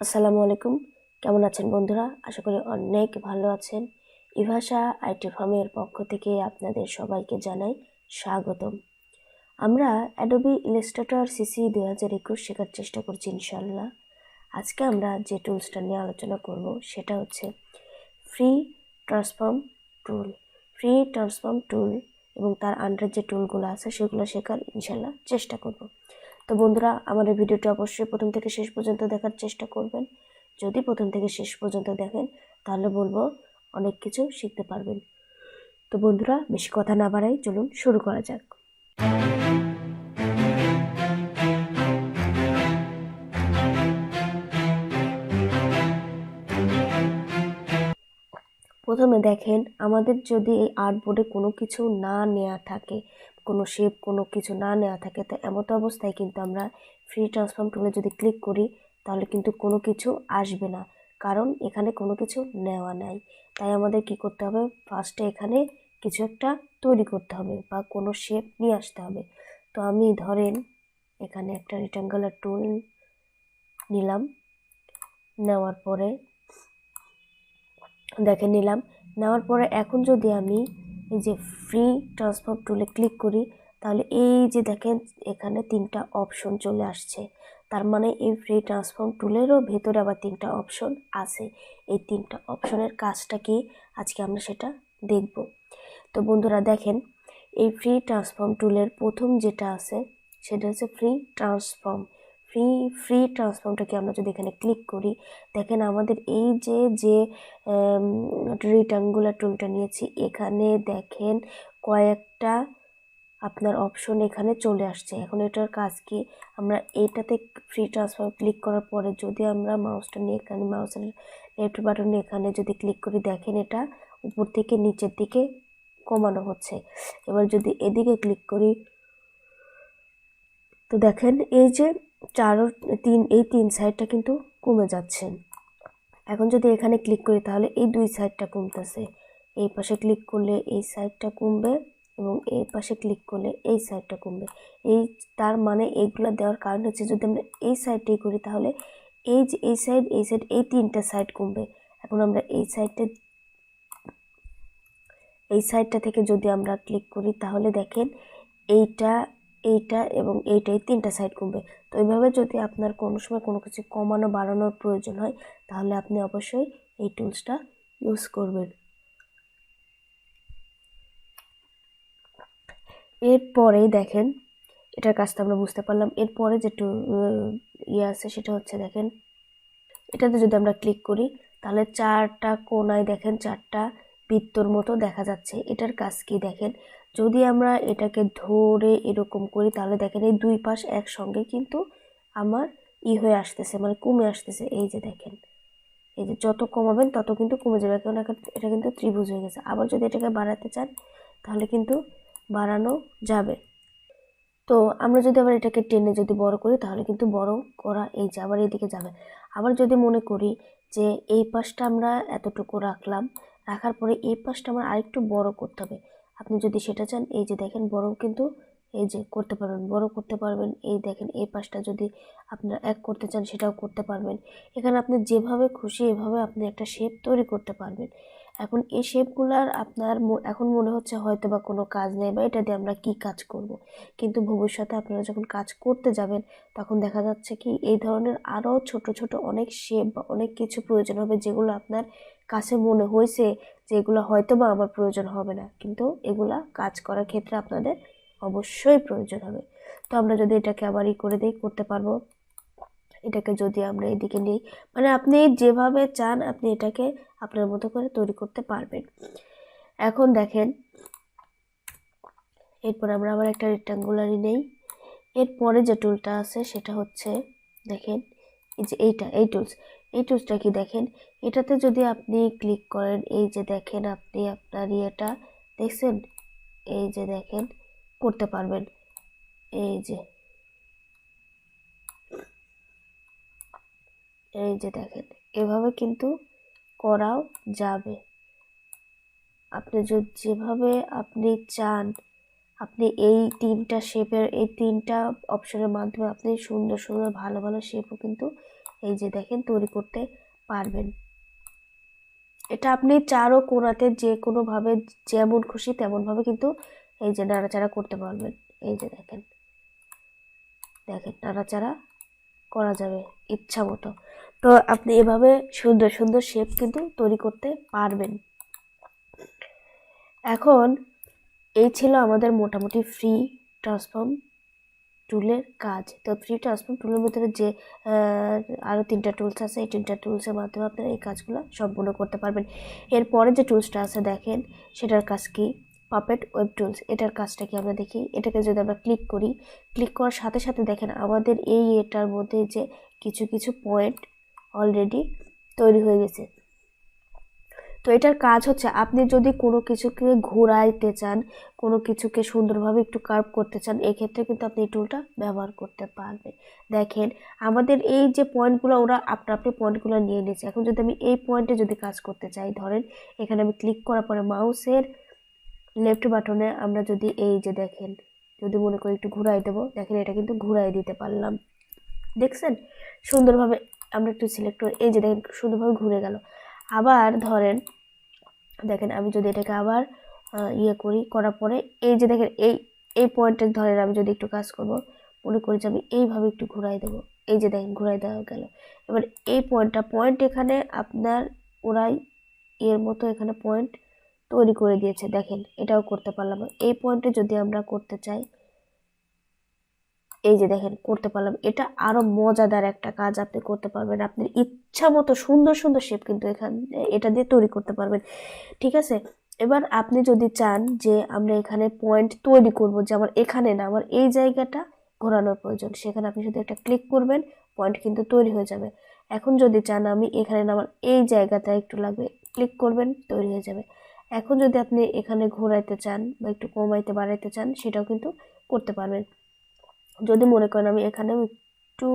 আসসালামু আলাইকুম। কেমন আছেন বন্ধুরা? আশা করি অনেক ভালো আছেন। ইভাশা আইটি ফার্মের পক্ষ থেকে আপনাদের সবাইকে জানাই স্বাগতম। আমরা অ্যাডোবি ইলাস্ট্রেটর সিসি 2021 শেখার চেষ্টা করছি ইনশাল্লাহ। আজকে আমরা যে টুলসটা নিয়ে আলোচনা করব সেটা হচ্ছে ফ্রি ট্রান্সফর্ম টুল। ফ্রি ট্রান্সফর্ম টুল এবং তার আন্ডার যে টুলগুলো আছে সেগুলো শেখার ইনশাল্লাহ চেষ্টা করব। তো বন্ধুরা, আমাদের ভিডিওটি অবশ্যই প্রথম থেকে শেষ পর্যন্ত দেখার চেষ্টা করবেন। যদি প্রথম থেকে শেষ পর্যন্ত দেখেন তাহলে বলবো অনেক কিছু শিখতে পারবেন। তো বন্ধুরা, বেশি কথা না বাড়াই, চলুন শুরু করা যাক। প্রথমে দেখেন, আমাদের যদি এই আর্টবোর্ডে কোনো কিছু না নেওয়া থাকে, কোনো শেপ কোনো কিছু না নেওয়া থাকে, তো এমতো অবস্থায় কিন্তু আমরা ফ্রি ট্রান্সফর্ম টুলে যদি ক্লিক করি তাহলে কিন্তু কোনো কিছু আসবে না, কারণ এখানে কোনো কিছু নেওয়া নাই। তাই আমাদের কি করতে হবে, ফার্স্টে এখানে কিছু একটা তৈরি করতে হবে বা কোনো শেপ নিয়ে আসতে হবে। তো আমি ধরেন এখানে একটা রেক্ট্যাঙ্গুলার টুল নিলাম, নেওয়ার পরে দেখে নিলাম। নেওয়ার পরে এখন যদি আমি এই যে ফ্রি ট্রান্সফর্ম টুলে ক্লিক করি তাহলে এই যে দেখেন এখানে 3টা অপশন চলে আসছে। তার মানে এই ফ্রি ট্রান্সফর্ম টুলেরও ভেতরে আবার 3টা অপশন আছে। এই 3টা অপশনের কাজটা কি আজকে আমরা সেটা দেখব। তো বন্ধুরা দেখেন, এই ফ্রি ট্রান্সফর্ম টুলের প্রথম যেটা আছে সেটা হচ্ছে ফ্রি ট্রান্সফর্ম। ফ্রি ট্রান্সফর্মটাকে আমরা যদি এখানে ক্লিক করি, দেখেন আমাদের এই যে রেক্ট্যাঙ্গুলার টুলটা নিয়েছি, এখানে দেখেন কয়েকটা আপনার অপশন এখানে চলে আসছে। এখন এটার কাজ কি, আমরা এইটাতে ফ্রি ট্রান্সফর্ম ক্লিক করার পরে যদি আমরা মাউসটা নিয়ে এখানে মাউসের লেফট বাটনে এখানে যদি ক্লিক করি, দেখেন এটা উপর থেকে নিচের দিকে কমানো হচ্ছে। এবার যদি এদিকে ক্লিক করি তো দেখেন এই যে এই তিন সাইডটা কিন্তু কমে যাচ্ছে। এখন যদি এখানে ক্লিক করি তাহলে এই 2 সাইডটা কমতেছে। এই পাশে ক্লিক করলে এই সাইডটা কমবে এবং এই পাশে ক্লিক করলে এই সাইডটা কমবে। তার মানে এইগুলো দেওয়ার কারণ হচ্ছে, যদি আমরা এই সাইডটাই করি তাহলে এই যে এই সাইড এই 3টা সাইড কমবে। এখন আমরা এই সাইডটা থেকে যদি আমরা ক্লিক করি তাহলে দেখেন এইটা এইটা এবং এইটাই 3টা সাইড কমবে। তো এইভাবে যদি আপনার কোনো সময় কোনো কিছু কমানো বাড়ানোর প্রয়োজন হয় তাহলে আপনি অবশ্যই এই টুলসটা ইউজ করবেন। এরপরেই দেখেন, এটার কাজটা আমরা বুঝতে পারলাম। এরপরে যে আছে সেটা হচ্ছে, দেখেন এটাতে যদি আমরা ক্লিক করি তাহলে 4টা কোণায় দেখেন 4টা বৃত্তর মতো দেখা যাচ্ছে। এটার কাজ কি দেখেন, যদি আমরা এটাকে ধরে এরকম করি তাহলে দেখেন এই 2 পাশ একসঙ্গে কিন্তু আমার হয়ে আসতেছে, মানে কমে আসতেছে। এই যে দেখেন, এই যে যত কমাবেন তত কিন্তু কমে যাবে, কারণ এটা কিন্তু ত্রিভুজ হয়ে গেছে। আবার যদি এটাকে বাড়াতে চান তাহলে কিন্তু বাড়ানো যাবে। তো আমরা যদি আবার এটাকে টেনে যদি বড় করি তাহলে কিন্তু বড় করা এই যে আবার এইদিকে যাবে। আবার যদি মনে করি যে এই পাশটা আমরা এতটুকু রাখার পরে এই পাশটা আমার আরেকটু বড় করতে হবে, আপনি যদি সেটা চান এই যে দেখেন বড় কিন্তু এই যে করতে পারবেন, বড় করতে পারবেন। এই দেখেন এই পাশটা যদি আপনারা এক করতে চান সেটাও করতে পারবেন। এখানে আপনি যেভাবে খুশি এভাবে আপনি একটা শেপ তৈরি করতে পারবেন। এখন এই শেপগুলার আপনার এখন মনে হচ্ছে হয়তো বা কোনো কাজ নেই বা এটা দিয়ে আমরা কি কাজ করব, কিন্তু ভবিষ্যতে আপনারা যখন কাজ করতে যাবেন তখন দেখা যাচ্ছে কি এই ধরনের আরও ছোট ছোট অনেক শেপ বা অনেক কিছু প্রয়োজন হবে, যেগুলো আপনার কাছে মনে হয়েছে যে এগুলো হয়তো বা আমার প্রয়োজন হবে না, কিন্তু এগুলা কাজ করার ক্ষেত্রে আপনাদের অবশ্যই প্রয়োজন হবে। তো আমরা যদি এটাকে আবার করে দিই করতে পারবো। এটাকে যদি আমরা এদিকে নিই, মানে আপনি যেভাবে চান আপনি এটাকে আপনার মতো করে তৈরি করতে পারবেন। এখন দেখেন, এরপর আমরা আবার একটা রেক্ট্যাঙ্গুলারই নেই। এরপরে যে টুলটা আছে সেটা হচ্ছে, দেখেন এই যে এই টুলসটা কি দেখেন, এটাতে যদি আপনি ক্লিক করেন এই যে দেখেন আপনি আপনার ইয়েটা দেখছেন, এই যে দেখেন করতে পারবেন। এই যে দেখেন এভাবে কিন্তু করাও যাবে। আপনি যেভাবে আপনি চান আপনি এই 3টা শেপের এই 3টা অপশনের মাধ্যমে আপনি সুন্দর সুন্দর ভালো ভালো শেপও কিন্তু এই যে দেখেন তৈরি করতে পারবেন। এটা আপনি চারো কোণাতে যে কোনোভাবে যেমন খুশি তেমনভাবে কিন্তু এই যে নাড়াচাড়া করতে পারবেন। এই যে দেখেন নাড়াচাড়া করা যাবে ইচ্ছা মতো। তো আপনি এভাবে সুন্দর সুন্দর শেপ কিন্তু তৈরি করতে পারবেন। এখন এই ছিল আমাদের মোটামুটি ফ্রি ট্রান্সফর্ম টুলের কাজ। তো ফ্রি ট্রান্সফর্ম টুলের ভিতরে যে আরও 3টা টুলস আছে, এই 3টা টুলসের মাধ্যমে আপনারা এই কাজগুলো সম্পূর্ণ করতে পারবেন। এরপরে যে টুলসটা আছে দেখেন, সেটার কাজ কি? Puppet web tools. এটার কাজটা কি আমরা দেখি। এটাকে যদি আমরা ক্লিক করি, ক্লিক করার সাথে সাথে দেখেন আমাদের এটার মধ্যে যে কিছু কিছু পয়েন্ট অলরেডি তৈরি হয়ে গেছে। তো এটার কাজ হচ্ছে, আপনি যদি কোনো কিছুকে ঘোরাইতে চান, কোনো কিছুকে সুন্দরভাবে একটু কার্ভ করতে চান, এক্ষেত্রে কিন্তু আপনি এই টুলটা ব্যবহার করতে পারবেন। দেখেন আমাদের এই যে পয়েন্টগুলো ওরা আপনি পয়েন্টগুলো নিয়ে নিয়েছে। এখন যদি আমি এই পয়েন্টে যদি কাজ করতে চাই, ধরেন এখানে আমি ক্লিক করার পরে মাউসের লেফট বাটনে আমরা যদি এই যে দেখেন, যদি মনে করি একটু ঘুরাই দেবো, দেখেন এটা কিন্তু ঘুরাই দিতে পারলাম। দেখছেন সুন্দরভাবে আমরা একটু সিলেক্ট করে এই যে দেখেন সুন্দরভাবে ঘুরে গেল। আবার ধরেন দেখেন আমি যদি এটাকে আবার করার পরে এই যে দেখেন এই পয়েন্টে ধরেন আমি যদি একটু কাজ করব, মনে করি যে আমি এইভাবে একটু ঘুরাই দেবো, এই যে দেখেন ঘুরাই দেওয়া গেল। এবার এই পয়েন্ট এখানে আপনার ওরাই এর মতো এখানে পয়েন্ট তৈরি করে দিয়েছে। দেখেন এটাও করতে পারলাম। এই পয়েন্টে যদি আমরা করতে চাই, এই যে দেখেন করতে পারলাম। এটা আরো মজাদার একটা কাজ আপনি করতে পারবেন। আপনার ইচ্ছা মতো সুন্দর সুন্দর শেপ কিন্তু এটা দিয়ে তৈরি করতে পারবেন। ঠিক আছে, এবার আপনি যদি চান যে আমরা এখানে পয়েন্ট তৈরি করব, যে আমার এখানে না আমার এই জায়গাটা ঘোরানোর প্রয়োজন, সেখানে আপনি শুধু একটা ক্লিক করবেন, পয়েন্ট কিন্তু তৈরি হয়ে যাবে। এখন যদি চান আমি এখানে না আমার এই জায়গাটা একটু লাগবে, ক্লিক করবেন, তৈরি হয়ে যাবে। এখন যদি আপনি এখানে ঘোরাইতে চান বা একটু কমাইতে বাড়াইতে চান, সেটাও কিন্তু করতে পারবেন। যদি মনে করেন আমি এখানে একটু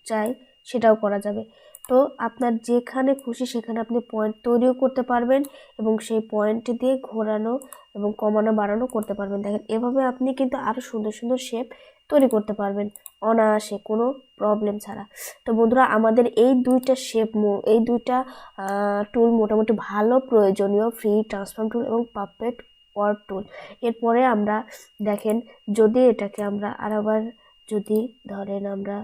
চাই, সেটাও করা যাবে। তো আপনার যেখানে খুশি সেখানে আপনি পয়েন্ট তৈরিও করতে পারবেন এবং সেই পয়েন্ট দিয়ে ঘোরানো এবং কমানো বাড়ানো করতে পারবেন। দেখেন এভাবে আপনি কিন্তু আরও সুন্দর সুন্দর শেপ তৈরি করতে পারবেন অনায়াসে, কোনো প্রবলেম ছাড়া। তো বন্ধুরা আমাদের এই দুইটা টুল মোটামুটি ভালো প্রয়োজনীয়, ফ্রি ট্রান্সফর্ম টুল এবং পাপেট ওয়ার্ক টুল। এরপরে আমরা দেখেন যদি এটাকে আমরা আবার যদি ধরেন আমরা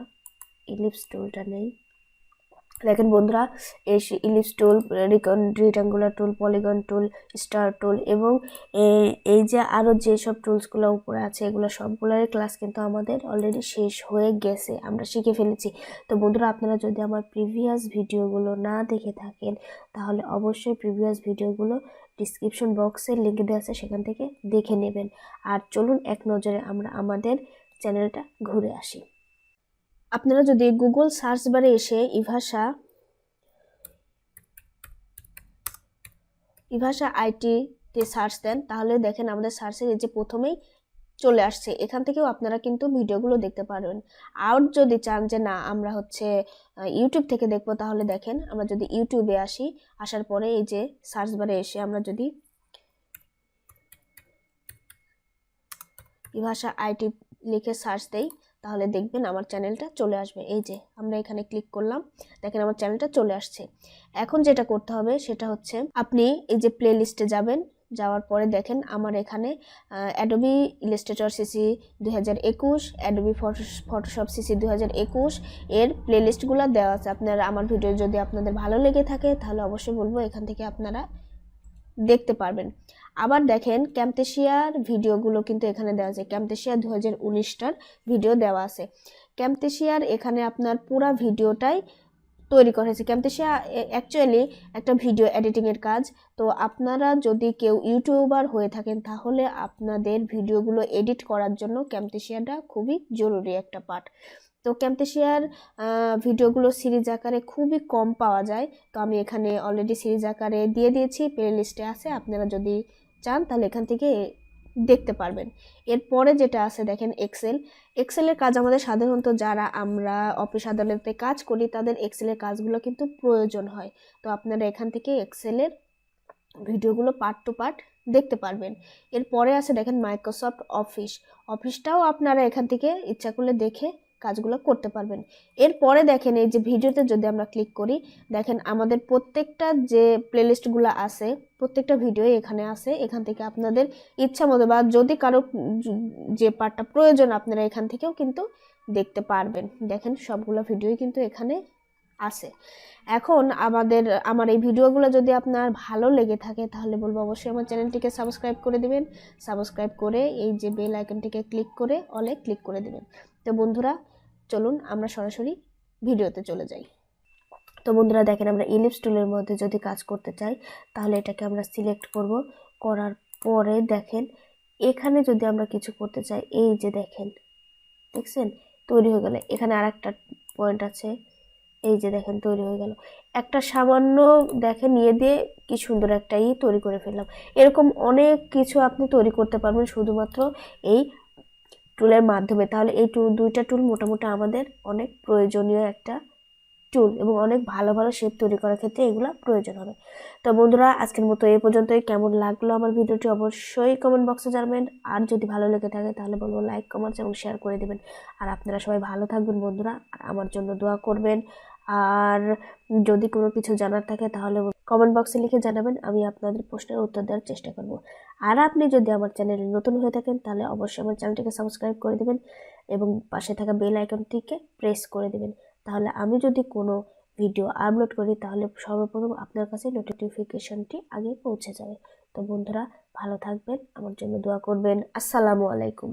ইলিপস টুলটা নেই, দেখেন বন্ধুরা এই ইলিপস টুল, রেক্ট্যাঙ্গুলার টুল, পলিগন টুল, স্টার টুল এবং এই যে আরও যেসব টুলসগুলো উপরে আছে, এগুলো সবগুলোর ক্লাস কিন্তু আমাদের অলরেডি শেষ হয়ে গেছে, আমরা শিখে ফেলেছি। তো বন্ধুরা আপনারা যদি আমার প্রিভিয়াস ভিডিওগুলো না দেখে থাকেন, তাহলে অবশ্যই প্রিভিয়াস ভিডিওগুলো ডিসক্রিপশন বক্সের লিঙ্ক দেওয়া আছে, সেখান থেকে দেখে নেবেন। আর চলুন এক নজরে আমরা আমাদের চ্যানেলটা ঘুরে আসি। আপনারা যদি গুগল সার্চ বারে এসে ইভাশা আইটি তে সার্চ দেন, তাহলে দেখেন আমাদের সার্চের এই যে প্রথমেই চলে আসছে, এখান থেকেও আপনারা কিন্তু ভিডিওগুলো দেখতে পারবেন। আর যদি চান যে না আমরা ইউটিউব থেকে দেখবো, তাহলে দেখেন আমরা যদি ইউটিউবে আসি, আসার পরে এই যে সার্চ বারে এসে আমরা যদি ইভাশা আইটি লিখে সার্চ দেই, তাহলে দেখবেন আমার চ্যানেলটা চলে আসবে। এই যে আমরা এখানে ক্লিক করলাম, দেখেন আমার চ্যানেলটা চলে আসছে। এখন যেটা করতে হবে সেটা হচ্ছে আপনি এই যে প্লে লিস্টে যাবেন, যাওয়ার পরে দেখেন আমার এখানে Adobe Illustrator CC 2021, Adobe Photoshop CC 2021 এর প্লে লিস্টগুলো দেওয়া আছে। আপনারা আমার ভিডিও যদি আপনাদের ভালো লেগে থাকে, তাহলে অবশ্যই বলবো এখান থেকে আপনারা দেখতে পারবেন। আবার দেখেন ক্যামতেশিয়ার ভিডিওগুলো কিন্তু এখানে দেওয়া আছে, ক্যামতেশিয়া 2019টার ভিডিও দেওয়া আছে। ক্যামতেশিয়ার এখানে আপনার পুরা ভিডিওটাই তৈরি করা হয়েছে। ক্যামতেশিয়া অ্যাকচুয়ালি একটা ভিডিও এডিটিংয়ের কাজ। তো আপনারা যদি কেউ ইউটিউবার হয়ে থাকেন, তাহলে আপনাদের ভিডিওগুলো এডিট করার জন্য ক্যামতেশিয়াটা খুবই জরুরি একটা পার্ট। তো ক্যামতেশিয়ার ভিডিওগুলো সিরিজ আকারে খুবই কম পাওয়া যায়, তো আমি এখানে অলরেডি সিরিজ আকারে দিয়ে দিয়েছি, প্লে লিস্টে আছে, আপনারা যদি চান তাহলে এখান থেকে দেখতে পারবেন। এরপরে যেটা আছে দেখেন এক্সেলের কাজ আমাদের সাধারণত যারা আমরা অফিস আদালতে কাজ করি, তাদের এক্সেলের কাজগুলো কিন্তু প্রয়োজন হয়। তো আপনারা এখান থেকে এক্সেলের ভিডিওগুলো পার্ট টু পার্ট দেখতে পারবেন। এরপরে আছে দেখেন মাইক্রোসফট অফিসটাও আপনারা এখান থেকে ইচ্ছা করলে দেখে কাজগুলো করতে পারবেন। এরপরে দেখেন এই যে ভিডিওতে যদি আমরা ক্লিক করি, দেখেন আমাদের প্রত্যেকটা যে প্লেলিস্টগুলো আছে, প্রত্যেকটা ভিডিও এখানে আছে। এখান থেকে আপনাদের ইচ্ছা মতো বা যদি কারো যে পার্টটা প্রয়োজন আপনারা এখান থেকেও কিন্তু দেখতে পারবেন। দেখেন সবগুলো ভিডিওই কিন্তু এখানে আছে। এখন আমার এই ভিডিওগুলো যদি আপনার ভালো লেগে থাকে তাহলে বলবো অবশ্যই আমার চ্যানেলটিকে সাবস্ক্রাইব করে দিবেন। সাবস্ক্রাইব করে এই যে বেল আইকনটিকে ক্লিক করে অলে ক্লিক করে দিবেন। তো বন্ধুরা চলুন আমরা সরাসরি ভিডিওতে চলে যাই। তো বন্ধুরা দেখেন আমরা ইলিপস টুলের মধ্যে যদি কাজ করতে চাই তাহলে এটাকে আমরা সিলেক্ট করব। করার পরে দেখেন এখানে যদি আমরা কিছু করতে চাই, এই যে দেখেন দেখছেন তৈরি হয়ে গেল। এখানে আরেকটা পয়েন্ট আছে, এই যে দেখেন তৈরি হয়ে গেল। একটা সামান্য দেখেন নিয়ে দিয়ে কি সুন্দর একটা তৈরি করে ফেললাম। এরকম অনেক কিছু আপনি তৈরি করতে পারবেন শুধুমাত্র এই টুলের মাধ্যমে। তাহলে এই দুইটা টুল মোটামুটি আমাদের অনেক প্রয়োজনীয় একটা টুল এবং অনেক ভালো ভালো শেপ তৈরি করার ক্ষেত্রে এগুলো প্রয়োজন হবে। তো বন্ধুরা আজকের মতো এই পর্যন্তই। কেমন লাগলো আমার ভিডিওটি অবশ্যই কমেন্ট বক্সে জানাবেন। আর যদি ভালো লেগে থাকে তাহলে বলবো লাইক কমেন্টস এবং শেয়ার করে দেবেন। আর আপনারা সবাই ভালো থাকবেন বন্ধুরা, আর আমার জন্য দোয়া করবেন। আর যদি কোনো কিছু জানার থাকে তাহলে কমেন্ট বক্সে লিখে জানাবেন, আমি আপনাদের প্রশ্নের উত্তর দেওয়ার চেষ্টা করব। আর আপনি যদি আমার চ্যানেলে নতুন হয়ে থাকেন তাহলে অবশ্যই আমার চ্যানেলটিকে সাবস্ক্রাইব করে দেবেন এবং পাশে থাকা বেল আইকনটিকে প্রেস করে দেবেন। তাহলে আমি যদি কোনো ভিডিও আপলোড করি তাহলে সর্বপ্রথম আপনার কাছে নোটিফিকেশনটি আগে পৌঁছে যাবে। তো বন্ধুরা ভালো থাকবেন, আমার জন্য দোয়া করবেন। আসসালামু আলাইকুম।